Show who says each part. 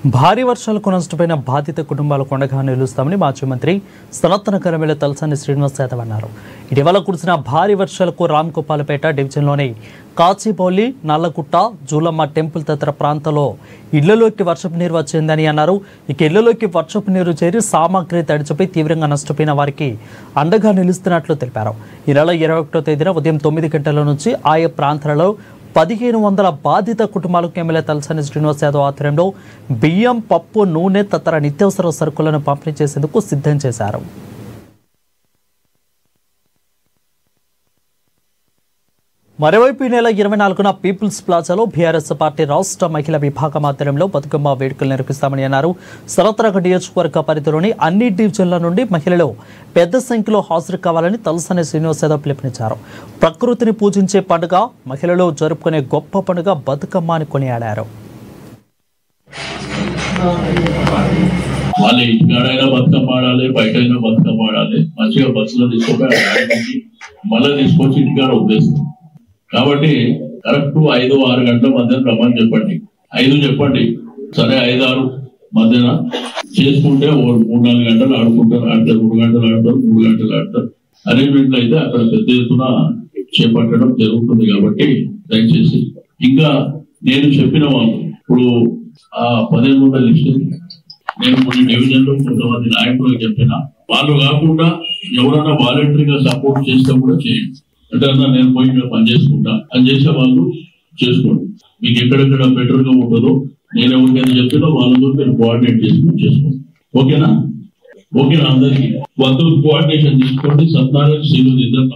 Speaker 1: భారీ వర్షాలకు నష్టపోయిన బాధిత కుటుంబాలకు అండగా నిలుస్తామని మాజీ మంత్రి సనాతన కరమేల తలసాని శ్రీనివాస్ యాదవ్ అన్నారు. ఇటీవల కురిసిన భారీ వర్షాలకు రామ్గోపాలపేట డివిజన్లోని కాచిపౌలి, నల్లగుట్ట, జూలమ్మ టెంపుల్ తదితర ప్రాంతాల్లో ఇళ్లలోకి వర్షపు నీరు వచ్చిందని అన్నారు. ఇక ఇళ్లలోకి వర్షపు నీరు చేరి సామాగ్రి తడిచిపోయి తీవ్రంగా నష్టపోయిన వారికి అండగా నిలుస్తున్నట్లు తెలిపారు. ఈ నెల 21వ తేదీన ఉదయం 9 గంటల నుంచి ఆయా ప్రాంతాలలో 1500 బాధిత కుటుంబాలకు ఎమ్మెల్యే తలసాని శ్రీనివాస్ యాదవ్ ఆధ్వర్యంలో బియ్యం, పప్పు, నూనె తదితర నిత్యావసర సరుకులను పంపిణీ చేసేందుకు సిద్ధం చేశారు. మరోవైపు ఈ నెల 24న పీపుల్స్ ప్లాజాలో బీఆర్ఎస్ పార్టీ రాష్ట్ర మహిళా విభాగం ఆధ్వర్యంలో బతుకమ్మ వేడుకలు నిర్వహిస్తామని అన్నారు. సనత్నగర్ నియోజకవర్గ పరిధిలోని అన్ని డివిజన్ల నుండి మహిళలు పెద్ద సంఖ్యలో హాజరు కావాలని తలసాని శ్రీనివాస్ యాదవ్ పిలుపునిచ్చారు. ప్రకృతిని పూజించే పండుగ, మహిళలు జరుపుకునే గొప్ప పండుగ బతుకమ్మ అని కొనియాడారు.
Speaker 2: వాళ్ళ ఇంటికాడైనా బతుకమ్మ ఆడాలి, బయటైనా బతుకమ్మ ఆడాలి. మంచిగా బస్సులో తీసుకుపోయి మళ్ళీ తీసుకొచ్చి ఇంటికాడ ఉద్దేశం. కాబట్టి కరెక్ట్ 5-6 గంటల మధ్యన రమ్మని చెప్పండి. 5 చెప్పండి, సరే 5-6 మధ్యన చేసుకుంటే 3-4 గంటలు ఆడుకుంటారు, 2 గంటలు ఆడతారు, 3 గంటలు ఆడతారు. అరేంజ్మెంట్లు అయితే అక్కడ పెద్ద ఎత్తున చేపట్టడం జరుగుతుంది. కాబట్టి దయచేసి ఇంకా నేను చెప్పిన వాళ్ళు ఇప్పుడు ఆ 1500 లిస్ట్ నేను కొన్ని డివిజన్ లో కొంతమంది నాయకులకు చెప్పిన వాళ్ళు కాకుండా ఎవరైనా వాలంటరీగా సపోర్ట్ చేస్తే కూడా చేయండి. అంటే నేను పోయి పని చేసుకుంటా అని చేసే వాళ్ళు చేసుకోండి. మీకు ఎక్కడెక్కడ బెటర్ గా ఉంటుందో నేను ఎవరికైనా చెప్పినా వాళ్ళతో మీరు కోఆర్డినేట్ చేసుకుని చేసుకోండి. ఓకేనా? అందరికీ 100 కోఆర్డినేషన్ తీసుకోండి. 14 సీలు ఇద్దరు